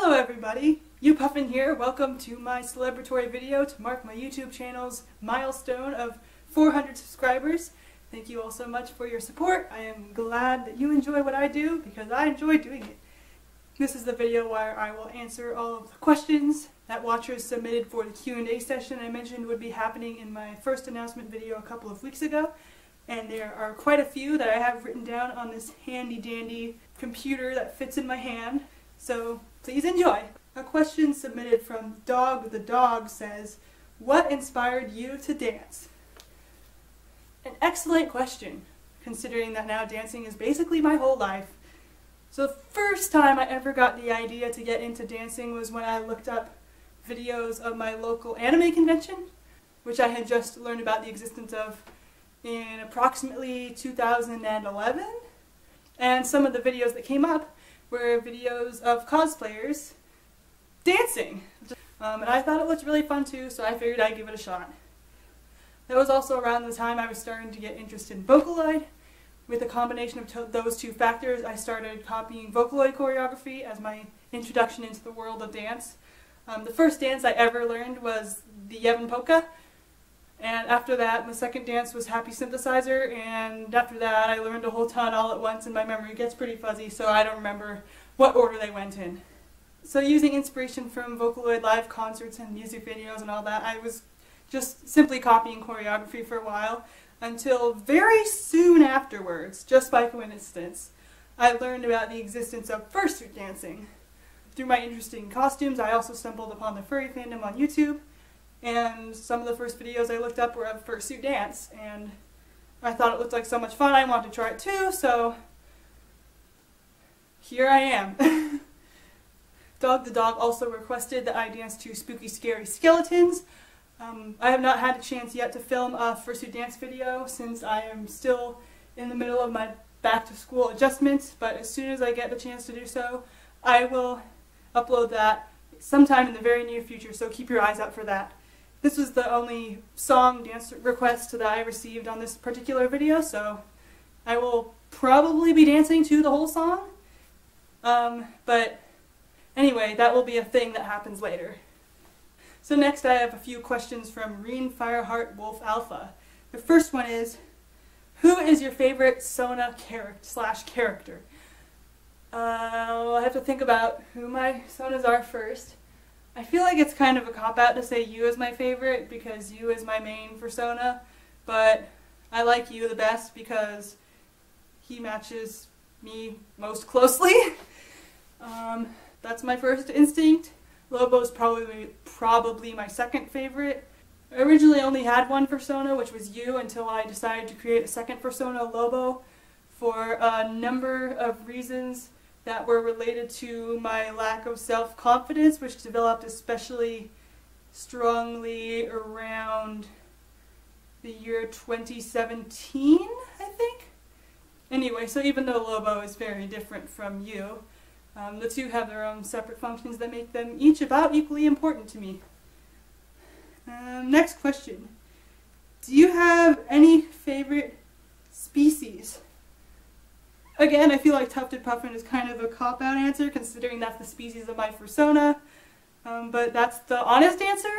Hello everybody, Puffin here. Welcome to my celebratory video to mark my YouTube channel's milestone of 400 subscribers. Thank you all so much for your support. I am glad that you enjoy what I do because I enjoy doing it. This is the video where I will answer all of the questions that watchers submitted for the Q&A session I mentioned would be happening in my first announcement video a couple of weeks ago. And there are quite a few that I have written down on this handy dandy computer that fits in my hand. So please enjoy. A question submitted from Dog the Dog says, what inspired you to dance? An excellent question, considering that now dancing is basically my whole life. So the first time I ever got the idea to get into dancing was when I looked up videos of my local anime convention, which I had just learned about the existence of in approximately 2011. And some of the videos that came up were videos of cosplayers dancing. And I thought it looked really fun too, so I figured I'd give it a shot. That was also around the time I was starting to get interested in Vocaloid. With a combination of those two factors, I started copying Vocaloid choreography as my introduction into the world of dance. The first dance I ever learned was the Yevon polka, and after that my second dance was Happy Synthesizer, and after that I learned a whole ton all at once and my memory gets pretty fuzzy, so I don't remember what order they went in. So using inspiration from Vocaloid live concerts and music videos and all that, I was just simply copying choreography for a while, until very soon afterwards, just by coincidence, I learned about the existence of fursuit dancing. Through my interest in costumes, I also stumbled upon the furry fandom on YouTube, and some of the first videos I looked up were of fursuit dance, and I thought it looked like so much fun I wanted to try it too, so here I am. Dog the Dog also requested that I dance to Spooky Scary Skeletons. I have not had a chance yet to film a fursuit dance video since I am still in the middle of my back to school adjustments, but as soon as I get the chance to do so, I will upload that sometime in the very near future, so keep your eyes out for that. This was the only song dance request that I received on this particular video, so I will probably be dancing to the whole song. But anyway, that will be a thing that happens later. So next I have a few questions from Reen Fireheart Wolf Alpha. The first one is, who is your favorite Sona character? I have to think about who my Sonas are first. I feel like it's kind of a cop-out to say Yu is my favorite because Yu is my main persona, but I like Yu the best because he matches me most closely. That's my first instinct. Lobo's probably my second favorite. I originally only had one persona, which was Yu, until I decided to create a second persona, Lobo, for a number of reasons that were related to my lack of self-confidence, which developed especially strongly around the year 2017, I think? Anyway, so even though Lobo is very different from Yu, the two have their own separate functions that make them each about equally important to me. Next question. Do you have any favorite species? Again, I feel like Tufted Puffin is kind of a cop-out answer, considering that's the species of my persona, but that's the honest answer.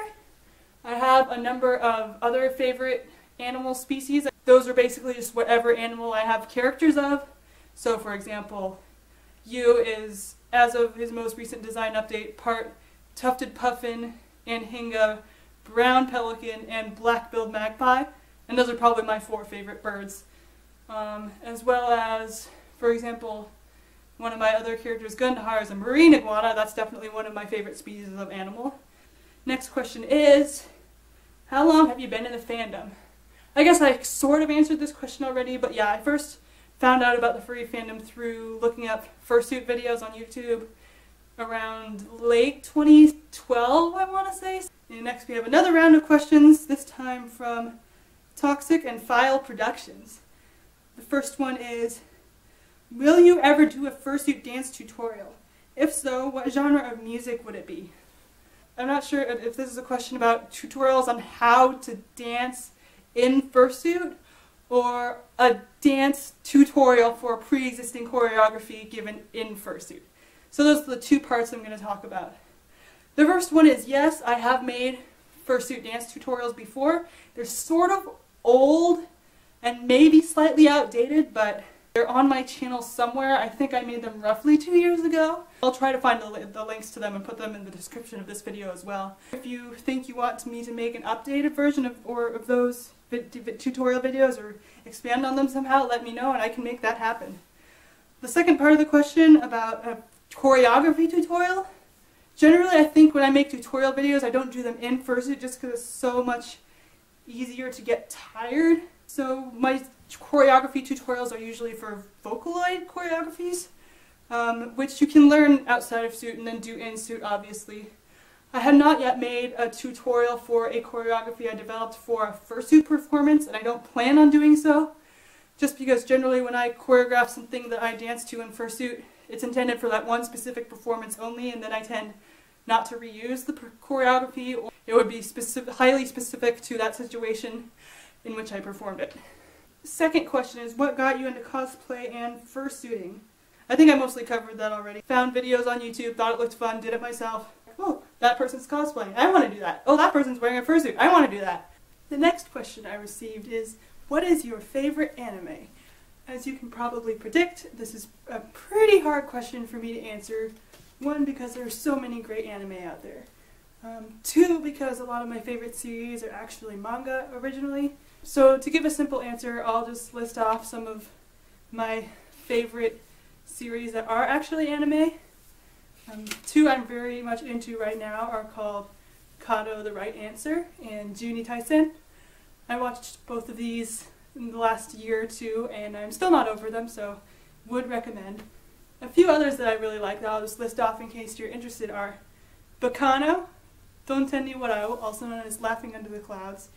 I have a number of other favorite animal species. Those are basically just whatever animal I have characters of. So for example, Yu is, as of his most recent design update, part Tufted Puffin, Anhinga, brown pelican, and black-billed magpie, and those are probably my 4 favorite birds. As well as, for example, one of my other characters, Gundahar, is a marine iguana. That's definitely one of my favorite species of animal. Next question is, how long have you been in the fandom? I guess I sort of answered this question already, but yeah, I first found out about the furry fandom through looking up fursuit videos on YouTube around late 2012, I want to say. And next we have another round of questions, this time from Toxic and File Productions. The first one is, will you ever do a fursuit dance tutorial? If so, what genre of music would it be? I'm not sure if this is a question about tutorials on how to dance in fursuit, or a dance tutorial for pre-existing choreography given in fursuit. So those are the two parts I'm going to talk about. The first one is, yes, I have made fursuit dance tutorials before. They're sort of old and maybe slightly outdated, but they're on my channel somewhere. I think I made them roughly 2 years ago. I'll try to find the links to them and put them in the description of this video as well. If you think you want me to make an updated version of those tutorial videos or expand on them somehow, let me know and I can make that happen. The second part of the question about a choreography tutorial. Generally, I think when I make tutorial videos, I don't do them in fursuit just because it's so much easier to get tired. So my choreography tutorials are usually for Vocaloid choreographies, which you can learn outside of suit and then do in suit, obviously. I have not yet made a tutorial for a choreography I developed for a fursuit performance, and I don't plan on doing so, just because generally when I choreograph something that I dance to in fursuit, it's intended for that one specific performance only, and then I tend not to reuse the choreography, or it would be highly specific to that situation in which I performed it. Second question is, what got you into cosplay and fursuiting? I think I mostly covered that already. Found videos on YouTube, thought it looked fun, did it myself. Oh, that person's cosplaying. I want to do that. Oh, that person's wearing a fursuit. I want to do that. The next question I received is, what is your favorite anime? As you can probably predict, this is a pretty hard question for me to answer. One, because there are so many great anime out there. Two, because a lot of my favorite series are actually manga originally. So to give a simple answer, I'll just list off some of my favorite series that are actually anime. Two I'm very much into right now are called Kado the Right Answer and Juni Taisen. I watched both of these in the last year or two and I'm still not over them, so would recommend. A few others that I really like that I'll just list off in case you're interested are Bacano, Donten ni Warau, also known as Laughing Under the Clouds,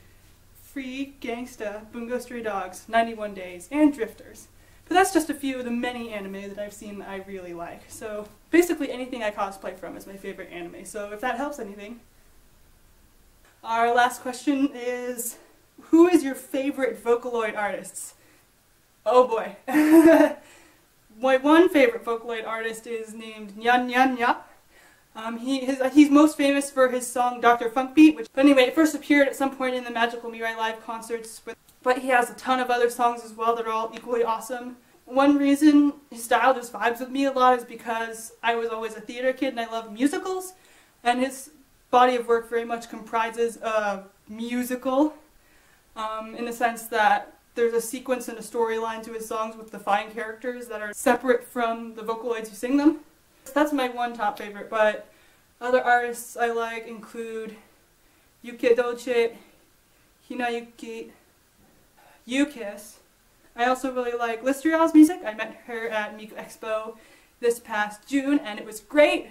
Free, Gangsta, Bungo Stray Dogs, 91 Days, and Drifters. But that's just a few of the many anime that I've seen that I really like. So basically anything I cosplay from is my favorite anime, so if that helps anything. Our last question is, who is your favorite Vocaloid artists? Oh boy. My one favorite Vocaloid artist is named Nyan Nyan Nya. He's most famous for his song Dr. Funkbeat, which, but anyway, it first appeared at some point in the Magical Mirai Live concerts, but he has a ton of other songs as well that are all equally awesome. One reason his style just vibes with me a lot is because I was always a theater kid and I love musicals, and his body of work very much comprises a musical, in the sense that there's a sequence and a storyline to his songs with defined characters that are separate from the Vocaloids who sing them. So that's my one top favorite, but other artists I like include Yuki Dolce, Hinayuki, Yukis. I also really like Listria's music. I met her at Miku Expo this past June and it was great.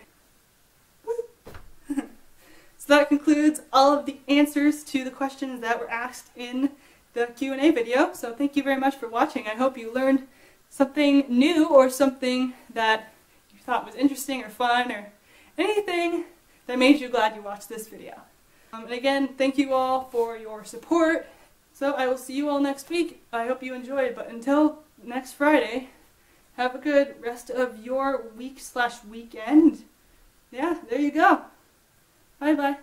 So that concludes all of the answers to the questions that were asked in the Q&A video. So thank you very much for watching. I hope you learned something new or something that you thought was interesting or fun or anything that made you glad you watched this video. And again, thank you all for your support. So I will see you all next week. I hope you enjoyed, but until next Friday, have a good rest of your week/weekend. Yeah, there you go. Bye bye.